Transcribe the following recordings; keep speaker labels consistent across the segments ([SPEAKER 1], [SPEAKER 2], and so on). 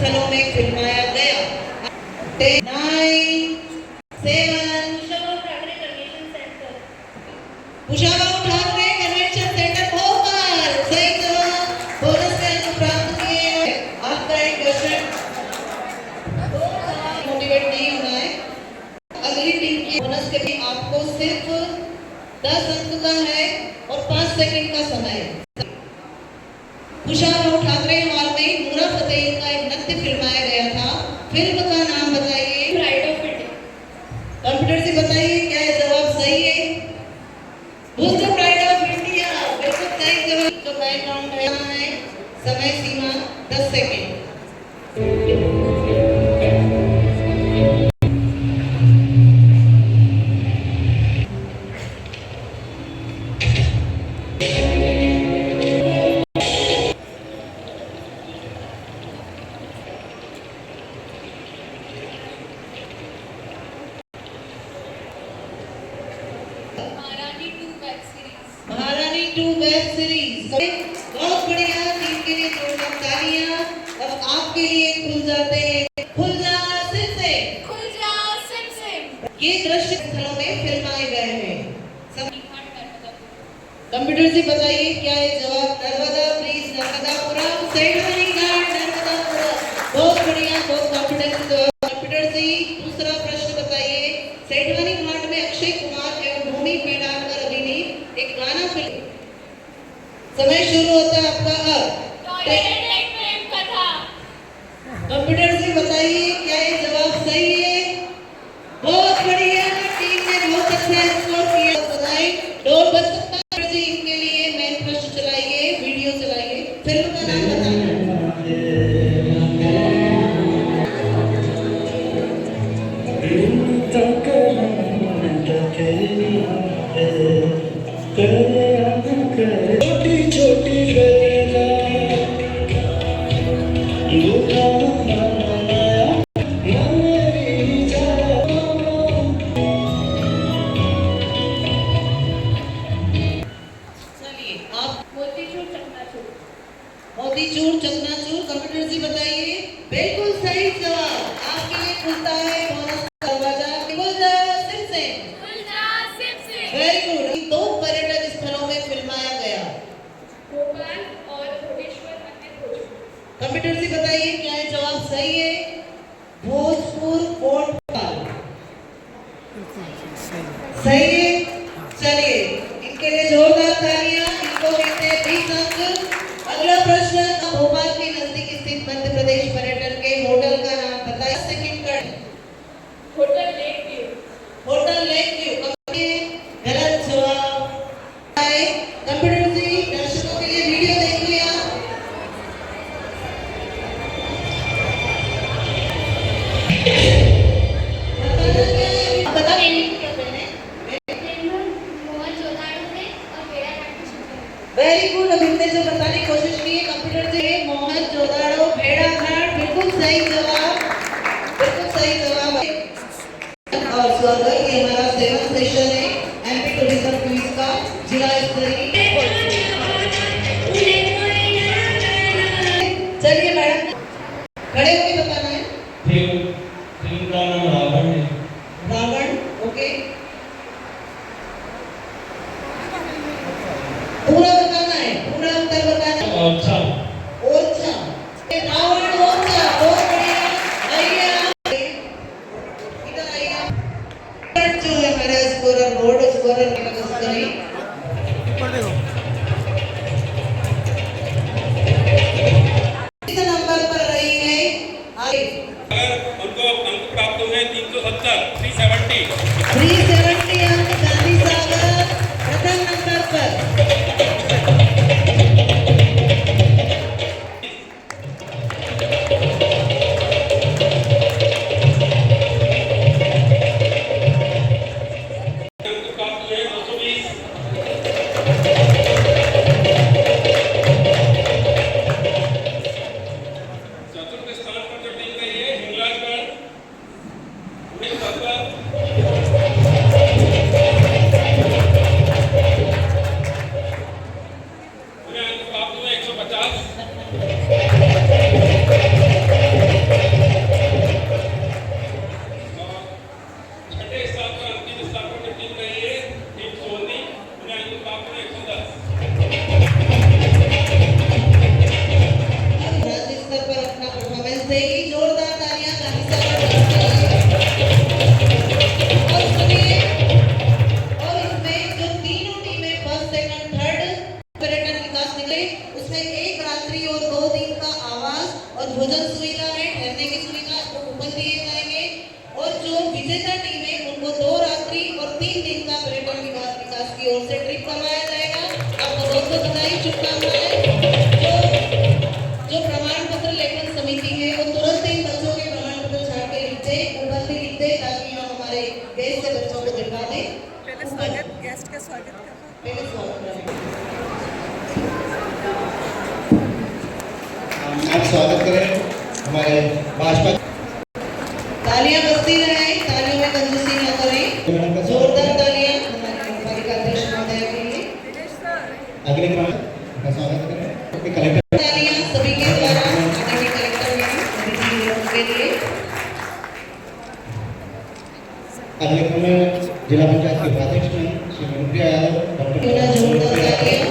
[SPEAKER 1] स्थलों में फिल्माया गया? 10, 9, 7। Kushabhau Thackeray convention centre Bhopal. सही जवाब। बोनस का अंक प्राप्त किए। आपका एक क्वेश्चन मोटिवेट नहीं होना है। अगली टीम की बोनस के भी आपको सिर्फ 10 अंक का है और 5 सेकंड का समय है। कुशाभाऊ ठाकरे हॉल में नूरा फतेही का एक नृत्य फिल्माया गया था। फिल्म का नाम बताइए। Pride of India. कंप्यूटर से बताइए क्या है जवाब सही है? दूसरा प्राइड ऑफ इंडिया बिल्कुल सही जवाब। तो बैकग्राउंड है समय सीमा 10 सेकंड। महारानी 2 वेब सीरीज बहुत बढ़िया। टीम के लिए जोरदार तालियां। अब आपके लिए खुल जाते हैं खुल जा सिम से। खुल जा सिम से। ये दृश्य स्थलों में फिल्माए गए हैं। कंप्यूटर से बताइए क्या है जवाब? नर्मदा ब्रिज, नर्मदापुरम, सेठानी घाट, नर्मदापुरम। बहुत बढ़िया, बहुत कॉन्फिडेंस जवाब। कंप्यूटर से दूसरा प्रश्न बताइए। सेठानी घाट में अक्षय कुमार एवं भूमि पेडनेकर अभिनीत एक गाना फिल्म। समय शुरू होता है आपका अब। कंप्यूटर से बताइए क्या ये जवाब सही है? बहुत बढ़िया, टीम ने बहुत अच्छा स्कोर किया। बताइए डोर बज सकता है जी। इनके लिए मेन प्रश्न चलाइए, वीडियो चलाइए। फिल्म का नाम बताना।
[SPEAKER 2] छोटी छोटी
[SPEAKER 1] मोतीचूर चकनाचूर। कंप्यूटर जी बताइए। बिल्कुल सही जवाब। आपके लिए खुलता है बोनस का दरवाजा। खुल जा सिम से। खुल जा सिम से। Very good. 2 पर्यटन स्थलों में फिल्माया गया। भोपाल और भुवनेश्वर अन्य भोजपुर। कंप्यूटर जी बताइए क्या है जवाब सही है? भोजपुर फोर्ट भोपाल सही है। चलिए इनके लिए जोरदार तालियां। इनको मिलते हैं 20 अंक। अगला प्रश्न, भोपाल के नजदीक स्थित मध्य प्रदेश पर्यटन के होटल का नाम बताइए। सेकंड कर। Hotel lake view. Hotel lake view. गलत जवाब है। कंप्यूटर जी दर्शकों के लिए वीडियो देखिए आप। Very good. अभी हमने जो बताने की कोशिश की है कंप्यूटर से, मोहनजोदाड़ो भेड़ाघाट। बिल्कुल सही जवाब। बिल्कुल सही जवाब। और स्वागत ये हमारा 7वां सेशन है एमपी टूरिज्म क्विज का जिला स्तरीय। चलिए मैडम खड़े होकर बताना है।
[SPEAKER 2] फिल्म का नाम रावण है।
[SPEAKER 1] रावण ओके। पूरा बताना है, पूरा उत्तर बताना है।
[SPEAKER 2] अच्छा
[SPEAKER 1] ओरछा। रावण ओरछा। बहुत बढ़िया। आइए इधर आइए। जो है हमारे स्कोरर बोर्ड स्कोरर की मदद करें। इस नंबर पर रही है भोजन सुविधा है, ठहरने की सुविधा आपको कूपन दिए जाएंगे और जो विजेता टीम है उनको 2 रात्रि और 3 दिन का पर्यटन विकास की ओर से ट्रिप करवाया जाएगा। आपको बहुत बहुत बधाई, शुभकामनाएं। जो प्रमाण पत्र लेखन समिति है वो तुरंत इन बच्चों के प्रमाण पत्र छाप के लिखते ऊपर भी लिखते ताकि हम हमारे देश से बच्चों को दिखा दें।
[SPEAKER 3] पहले स्वागत, गेस्ट का स्वागत करना।
[SPEAKER 1] पहले स्वागत करें।
[SPEAKER 4] आप स्वागत करें हमारे भाजपा।
[SPEAKER 1] तालियां बजती रहें, तालियों में कंजूसी न करें। जोरदार तालियां हमारे पालिका अध्यक्ष महोदय के लिए।
[SPEAKER 3] दिनेश सर,
[SPEAKER 4] अगले क्रमांक का स्वागत करें कलेक्टर।
[SPEAKER 1] तालियां सभी के द्वारा आदरणीय कलेक्टर मैडम के लिए।
[SPEAKER 4] अगले क्रम में जिला पंचायत के उपाध्यक्ष में श्री मनुप्रिया यादव डॉक्टर।
[SPEAKER 1] जोरदार तालियां।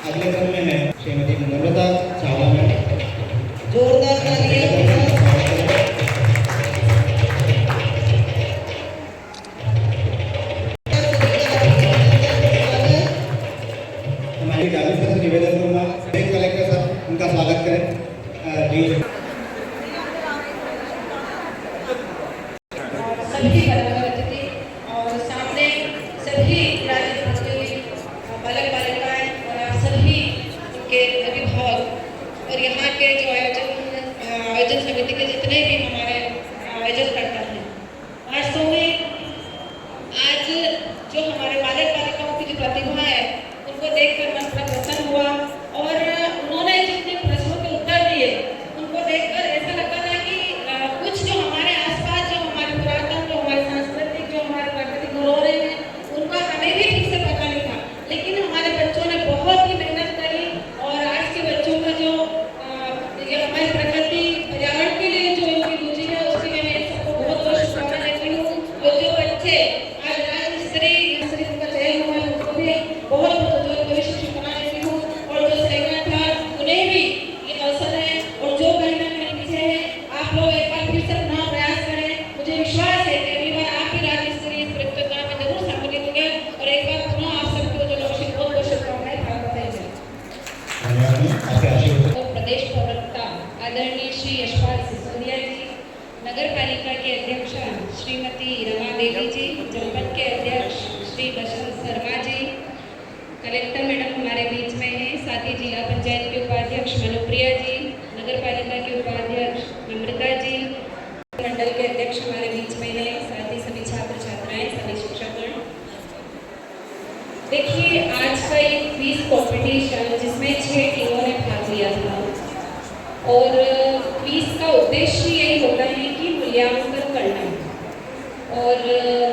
[SPEAKER 4] अगले क्रम में है श्रीमती नम्रता चावला मैडम।
[SPEAKER 1] जोरदार तालियां।
[SPEAKER 4] हमारी जागरूकता से निवेदन करूंगा कलेक्टर साहब उनका स्वागत करें।
[SPEAKER 5] सभी बराबर अतिथि और सामने सभी राज्य बालक बालिकाएं और आप सभी के अभिभावक और यहाँ के जो आयोजन समिति के जितने भी हमारे आयोजन करता है। वास्तव में आज जो हमारे बालक बालिकाओं की जो प्रतिभा है उनको देखकर मन बड़ा प्रसन्न हुआ और उन्होंने जितने प्रश्नों के उत्तर दिए उनको देखकर ऐसा लगता था कि कुछ जो हमारे आसपास जो हमारे पुरातन जो हमारे सांस्कृतिक जो हमारे प्राकृतिक धरोहरें हैं उनका हमें भी ठीक से पता नहीं था, लेकिन हमारे बच्चों ने बहुत ही मेहनत करी और आज के बच्चों का जो ये हमारी प्रकृति पर्यावरण के लिए जो इनकी रुचि है उसके लिए मैं सबको बहुत बहुत शुभकामनाएं देती हूँ। और जो बच्चे आज राज्य स्तरीय उनका चयन हुआ है उनको भी बहुत बहुत भविष्य शुभकामनाएं देती हूँ और जो सेकंड था उन्हें भी ये अवसर है और जो बहना मेरे पीछे है आप लोग एक बार फिर से अपना प्रयास करें। मुझे विश्वास है कि अगली बार आप भी राज्य स्तरीय प्रतियोगिता में जरूर सम्मिलित होंगे और एक बार पुनः आप सबको जो बहुत बहुत शुभकामनाएं प्राप्त करेंगे। और प्रदेश प्रवक्ता आदरणीय श्री यशपाल सिसोदिया जी, नगर पालिका के अध्यक्ष श्रीमती रमा देवी जी, जनपद के अध्यक्ष श्री बसंत शर्मा जी, कलेक्टर मैडम हमारे बीच में हैं, साथ ही जिला पंचायत के उपाध्यक्ष मनुप्रिया जी, नगर पालिका के उपाध्यक्ष नम्रता जी, मंडल के अध्यक्ष हमारे बीच में हैं, साथ ही सभी छात्र छात्राएं, सभी शिक्षकगण। देखिए आज का एक क्विज कॉम्पिटिशन जिसमें 6 टीमों ने भाग लिया था और क्विज का उद्देश्य यही होता है कि मूल्यांकन करना। और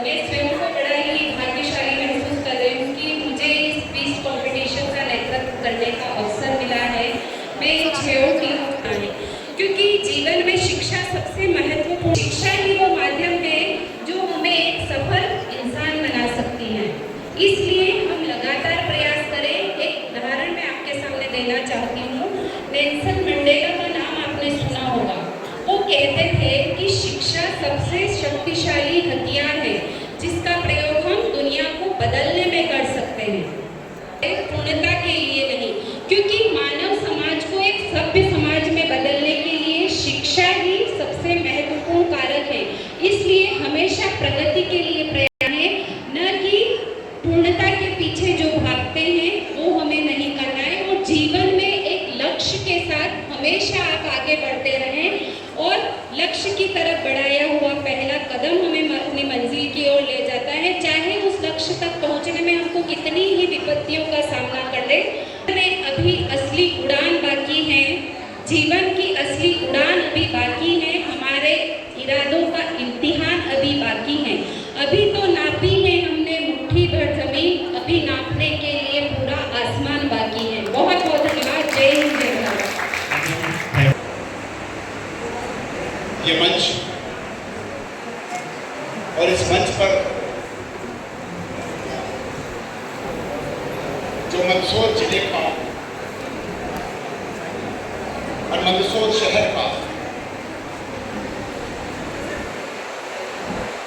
[SPEAKER 5] मैं स्वयं को बड़ा ही भाग्यशाली महसूस कर रही हूँ कि मुझे इस क्विज कॉम्पिटिशन का नेतृत्व करने का अवसर मिला है। मैं इन 6 टीमों का है क्योंकि जीवन में शिक्षा सबसे महत्वपूर्ण, शिक्षा ही वो माध्यम है जो हमें एक सफल इंसान बना सकती है। इसलिए हम लगातार प्रयास करें। एक उदाहरण मैं आपके सामने देना चाहती हूँ। नेल्सन मंडेला का नाम आपने सुना होगा। वो कहते थे कि शिक्षा सबसे शक्तिशाली हथियार है जिसका प्रयोग हम दुनिया को बदलने में कर सकते हैं, एक पूर्णता के लिए नहीं। क्योंकि मानव समाज को एक सभ्य समाज में बदलने के लिए शिक्षा ही सबसे महत्वपूर्ण कारक है। इसलिए हमेशा प्रगति के लिए प्रयास है, न कि पूर्णता के पीछे जो भागते हैं वो हमें नहीं करना है। और जीवन में एक लक्ष्य के साथ हमेशा आप आगे बढ़ते रहें और लक्ष्य की तरफ बढ़ाया हुआ पहला कदम हमें अपनी मंजिल की ओर ले जाता है। चाहे उस लक्ष्य तक पहुंचने में हमको कितनी ही विपत्तियों का सामना कर ले, अभी असली उड़ान बाकी है, जीवन की असली उड़ान अभी बाकी है, हमारे इरादों का इम्तिहान अभी बाकी है। अभी तो नापी है हमने मुट्ठी भर जमीन, अभी नापने के लिए पूरा आसमान बाकी है। बहुत बहुत धन्यवाद। जय हिंद, जय भारत।
[SPEAKER 6] ये मंच और इस मंच पर जो मंदसौर जिले का और मंदसौर शहर का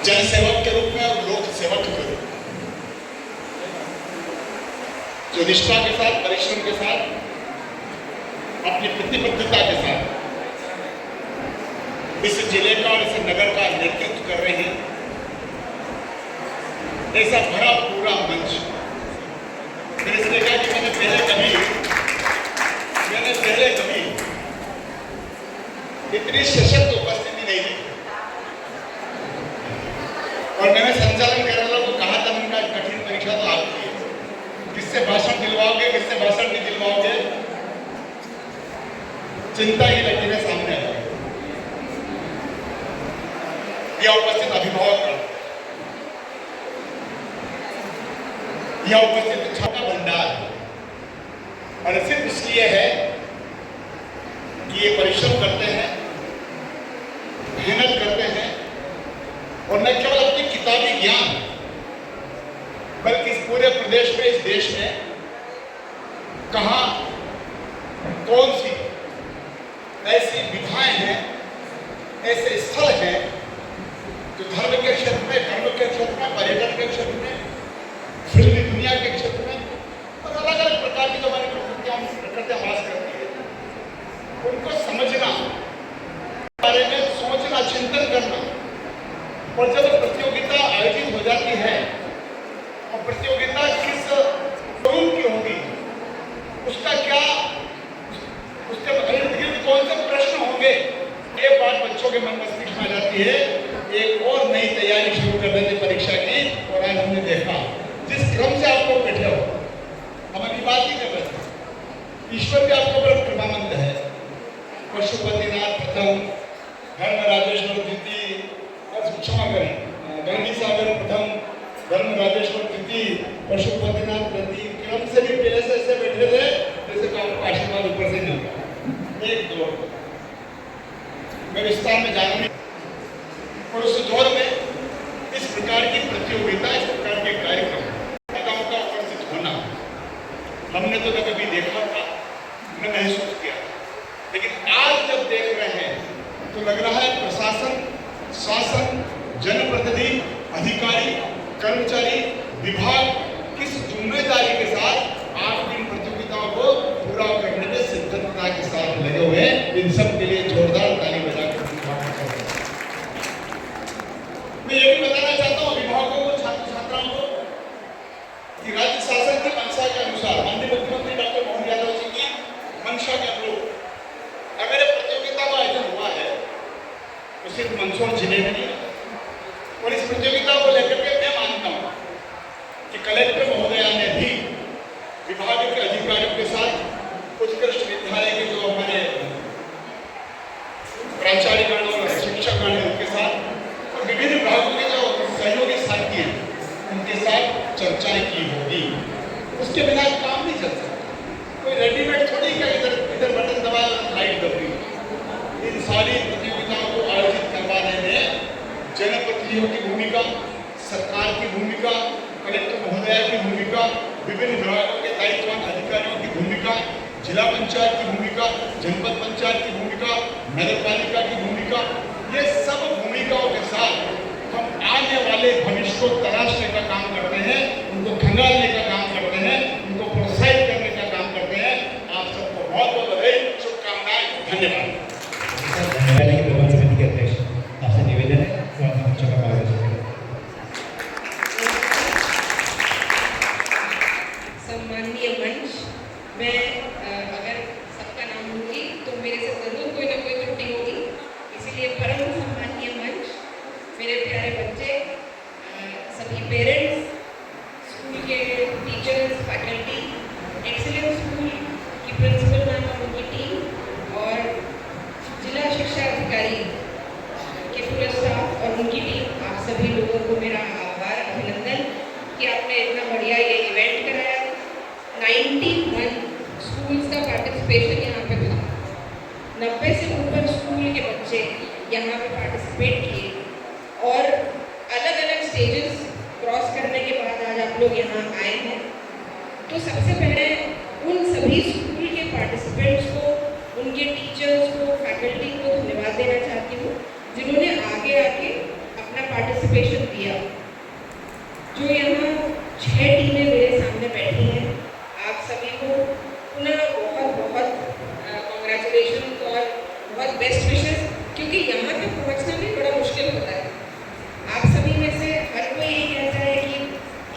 [SPEAKER 6] जनसेवक के रूप में और लोक सेवक के रूप में जो निष्ठा के साथ, परिश्रम के साथ अपनी प्रतिबद्धता के साथ इस जिले का और इस नगर का नेतृत्व कर रहे हैं। ऐसा भरा पूरा मंच मैंने इसलिए कहा कि मैंने पहले कभी इतनी सशक्त उपस्थिति नहीं देखी। और मैंने संचालन करने वालों को कहा था, उनका कठिन परीक्षा तो आपकी है, किससे भाषण दिलवाओगे, किससे भाषण नहीं दिलवाओगे, चिंता की लकीरें सामने आ गई। यह उपस्थित अभिभावक, यह उपस्थित छात्र भंडार, और सिर्फ इसलिए है कि ये परिश्रम करते हैं, मेहनत करते हैं, और न केवल अपनी किताबी ज्ञान बल्कि इस पूरे प्रदेश में, इस देश में कहां कौन सी ऐसी विधाएं हैं, ऐसे स्थल हैं जो धर्म के क्षेत्र में, कर्म के क्षेत्र में, पर्यटन के क्षेत्र में, फिल्मी दुनिया के क्षेत्र में और अलग अलग प्रकार की जो हमारी प्रकृतियां वास करती है, उनको समझना, बारे में सोचना, चिंतन करना। और जब प्रतियोगिता आयोजित हो जाती है और प्रतियोगिता किस स्वरूप की होगी, उसका क्या, उसके इर्द गिर्द कौन से प्रश्न होंगे, ये बात बच्चों के मन मस्तिष्क में आ जाती है। एक और नई तैयारी शुरू कर देते परीक्षा की। और आज हमने देखा जिस क्रम से आप लोग बैठे हो, हम अभी बात ही कर रहे थे, ईश्वर भी आपको बड़ा कृपामंद है। पशुपतिनाथ प्रथम, धर्म राजेश्वर द्वितीय, क्षमा करें, गांधी सागर प्रथम, धर्म राजेश्वर द्वितीय, पशुपतिनाथ तृतीय, क्रम से भी पहले से ऐसे बैठे थे जैसे कि आपको आशीर्वाद ऊपर से मिल रहा है। एक दौर मैं विस्तार में जाना नहीं, और उस दौर में इस प्रकार की प्रतियोगिता, इस प्रकार के कार्यक्रम का उपस्थित होना हमने तो कभी देखा था, न महसूस किया, लेकिन आज जब देख रहे हैं तो लग रहा है प्रशासन, शासन, जनप्रतिनिधि, अधिकारी, कर्मचारी, विभाग किस जिम्मेदारी के साथ आपकी इन प्रतियोगिताओं को पूरा करने में सिद्धता के साथ लगे हुए हैं। इन सब के लिए जोरदार ताली बजाकर मैं ये भी बताना चाहता हूँ अभिभावकों को, छात्र छात्राओं को कि राज्य शासन की मंशा के अनुसार, माननीय मुख्यमंत्री डॉक्टर मोहन यादव जी की मंशा के अनुरूप अगर प्रतियोगिता का आयोजन हुआ है तो सिर्फ मंदसौर जिले में नहीं। और इस प्रतियोगिता को लेकर के मैं मानता हूँ कि कलेक्टर महोदया ने भी विभाग के अधिकारियों के साथ, उत्कृष्ट विद्यालय के जो हमारे प्राचार्यगण और शिक्षकगण हैं उनके साथ, और विभिन्न विभागों के जो सहयोगी साथी हैं उनके साथ चर्चाएं की होगी। उसके बिना काम नहीं चल सकता। कोई रेडीमेड थोड़ी का इधर बटन दबा लाइट दब गई। इन सारी प्रतियोगिताओं को आयोजित करवाने में जनप्रतिनिधियों की भूमिका, सरकार की भूमिका, कलेक्टर महोदया की भूमिका, विभिन्न विभागों के दायित्ववान अधिकारियों की भूमिका, जिला पंचायत की भूमिका, जनपद पंचायत की भूमिका, नगर पालिका की भूमिका, ये सब भूमिकाओं के साथ हम आने वाले भविष्य को तराशने का काम करते हैं, उनको खंगालने का काम करते हैं, उनको प्रोत्साहित करने का काम करते हैं। आप सबको बहुत बहुत बधाई, शुभकामनाएं, धन्यवाद।
[SPEAKER 4] समिति के अध्यक्ष, आपसे निवेदन है तो आप बच्चों का मार्गदर्शन करें।
[SPEAKER 5] सम्माननीय मंच, मैं अगर सबका नाम लूँगी तो मेरे से जरूर कोई ना कोई त्रुटि होगी, इसीलिए परम सम्माननीय मंच, मेरे प्यारे बच्चे, सभी पेरेंट्स, स्कूल के टीचर्स, फैकल्टी, एक्सीलेंस स्कूल की प्रिंसिपल मैम और उनकी टीम, और जिला शिक्षा अधिकारी के पूरे स्टाफ और उनकी टीम, आप सभी लोगों को मेरा आभार, अभिनंदन कि आपने इतना बढ़िया ये इवेंट कराया। 91 स्कूल्स का पार्टिसिपेशन यहाँ पे था। 90 से ऊपर स्कूल के बच्चे यहाँ पे पार्टिसिपेट किए और अलग अलग स्टेजेस क्रॉस करने के बाद आज आप लोग यहाँ आए हैं। तो सबसे पहले उन सभी स्कूल के पार्टिसिपेंट्स को, उनके टीचर्स को, फैकल्टी को धन्यवाद देना चाहती हूँ जिन्होंने आगे आके अपना पार्टिसिपेशन दिया। जो यहाँ 6 टीमें मेरे सामने बैठी हैं, आप सभी को पुनः बहुत बहुत बहुत बेस्ट विशेस, क्योंकि यहाँ तक पहुँचना भी बड़ा मुश्किल होता है। आप सभी में से हर कोई यही कहता है कि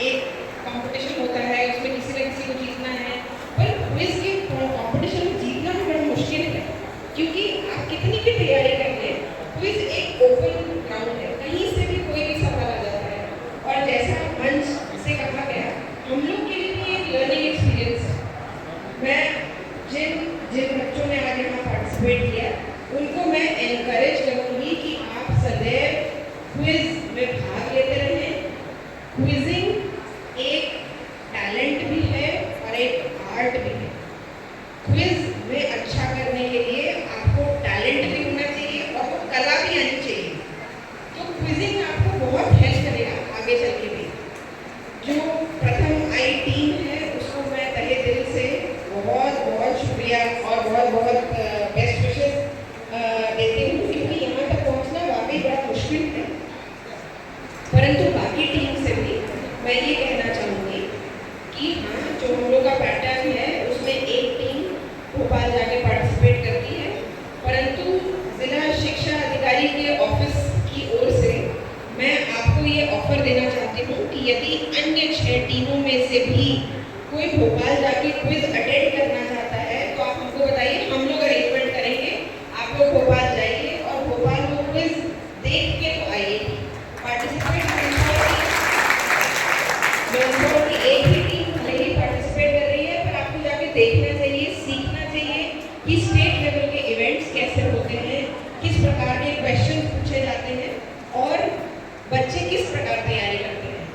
[SPEAKER 5] एक कंपटीशन होता है, उसमें किसी न किसी को जीतना है, पर क्विज के कंपटीशन में जीतना भी बड़ा मुश्किल है, क्योंकि आप कितनी भी तैयारी कर लें, क्विज एक ओपन ग्राउंड है, कहीं से भी कोई भी सवाल आ जाता है। और जैसा मंच से कहा गया, हम लोग के लिए भी एक लर्निंग एक्सपीरियंस है। मैं जिन बच्चों ने आज यहाँ पार्टिसिपेट किया, उनको मैं एनकरेज करूँगी कि आप सदैव क्विज में भाग लेते रहें। क्विजिंग एक टैलेंट भी है और एक आर्ट भी है। क्विज में अच्छा करने के लिए आपको टैलेंट भी होना चाहिए और वो कला भी आनी चाहिए। तो क्विजिंग आपको बहुत हेल्प करेगा आगे चल के भी। जो प्रथम आई टीम है, उसको मैं तहे दिल से बहुत बहुत शुक्रिया और बहुत बहुत बेस्ट विशेस देती हूँ, क्योंकि यहाँ तक पहुँचना वाकई बड़ा मुश्किल है। परंतु बाकी टीम से भी मैं ये कहना चाहूँगी कि हाँ, जो हम लोग का पैटर्न है उसमें एक टीम भोपाल जाके पार्टिसिपेट करती है, परंतु जिला शिक्षा अधिकारी के ऑफिस की ओर से मैं आपको ये ऑफर देना चाहती हूँ कि यदि अन्य 6 टीमों में से भी कोई भोपाल जाके क्विज अटेंड करना चाहता है तो आप हमको बताइए, हम लोग अरेंजमेंट करेंगे। आप लोग भोपाल जाइए और भोपाल को क्विज देख के तो आइए, पार्टिसिपेट कि एक ही टीम भले ही पार्टिसिपेट कर रही है, पर आपको जाके देखना चाहिए, सीखना चाहिए कि स्टेट लेवल के इवेंट्स कैसे होते हैं, किस प्रकार के क्वेश्चन पूछे जाते हैं और बच्चे किस प्रकार तैयारी करते हैं।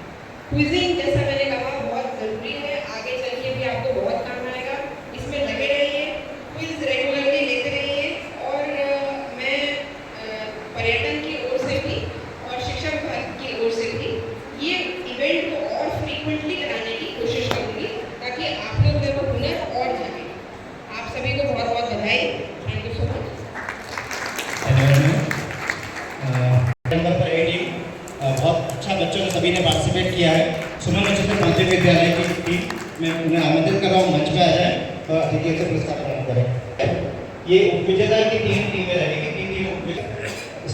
[SPEAKER 5] क्विजिंग जैसा मैंने कहा बहुत ज़रूरी है, आगे चल के भी आपको बहुत काम आएगा। इसमें लगे रहिए, क्विज रेगुलरली लेते रहिए। और मैं पर्यटन की ओर से भी और शिक्षा विभाग की ओर से भी ये इवेंट को और फ्रीक्वेंटली कराने की कोशिश करूँगी, ताकि आप लोग में वो हुनर और जागे। आप सभी को बहुत बहुत बधाई। Thank you so much.
[SPEAKER 4] Number पर ए टीम बहुत अच्छा बच्चों ने सभी ने पार्टिसिपेट किया है। सुमन उच्चतर माध्यमिक विद्यालय की टीम मैं उन्हें आमंत्रित कर रहा हूँ, मंच पे आ जाए और अतिथि से पुरस्कार प्रदान करें। ये उपविजेता की 3 टीमें रहेंगी, 3 टीम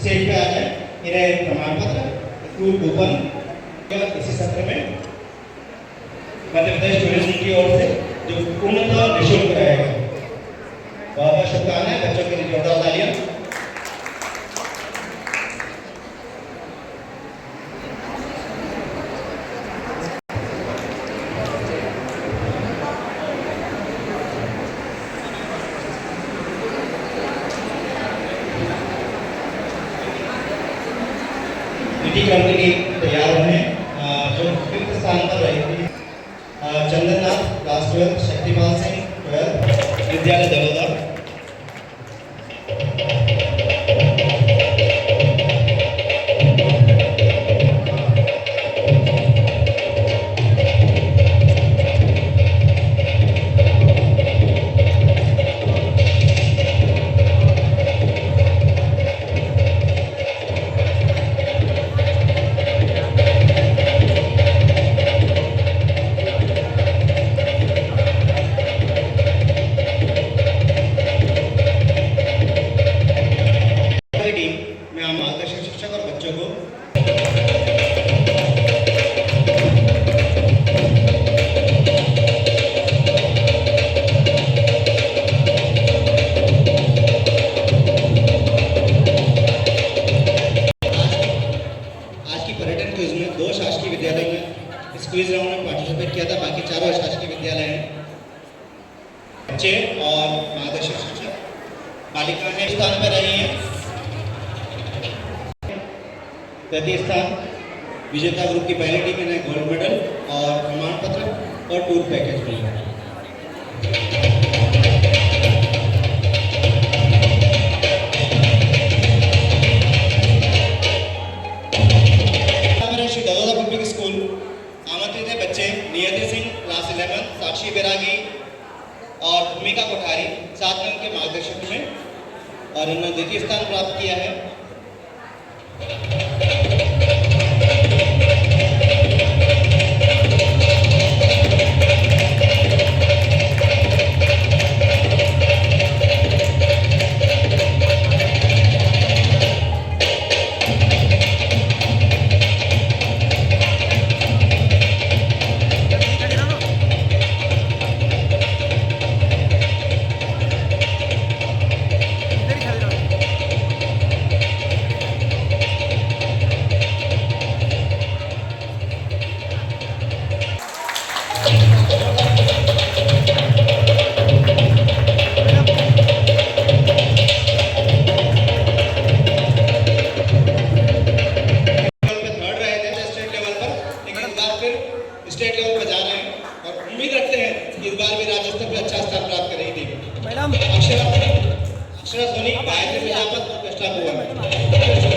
[SPEAKER 4] स्टेज पे आ जाए। इन्हें प्रमाण पत्र, स्कूल कूपन इसी सत्र में मध्य प्रदेश टूरिज्म की ओर से जो पूर्णतः निःशुल्क रहेगा। बहुत बहुत शुभकामनाएं, बच्चों के लिए जोरदार तालियां। कंपनी तैयार होने जो 5th स्थान पर रहेगी चंदननाथ क्लास 12, शक्तिपाल सिंह 12 विद्यालय दलोदा। क्विज राउंड में पार्टिसिपेट किया था, बाकी चारों शासकीय विद्यालय हैं। बच्चे और मार्गदर्शक शिक्षक बालिका ने स्थान पर रही है। तृतीय स्थान विजेता ग्रुप की पहली टीम ने गोल्ड मेडल और प्रमाण पत्र और टूर पैकेज मिला। श्री दलोदा पब्लिक स्कूल आमंत्रित है बच्चे नियति सिंह क्लास 11, साक्षी बैरागी और भूमिका कोठारी, साथ में उनके मार्गदर्शन में, और इन्होंने द्वितीय स्थान प्राप्त किया है। स्टेट लेवल पर जा रहे हैं और उम्मीद रखते हैं कि इस बार भी राज्य स्तर पर अच्छा स्थान प्राप्त करेगी टीम। अक्षरा सोनी, गायत्री प्रजापत और कृष्णा भुवन।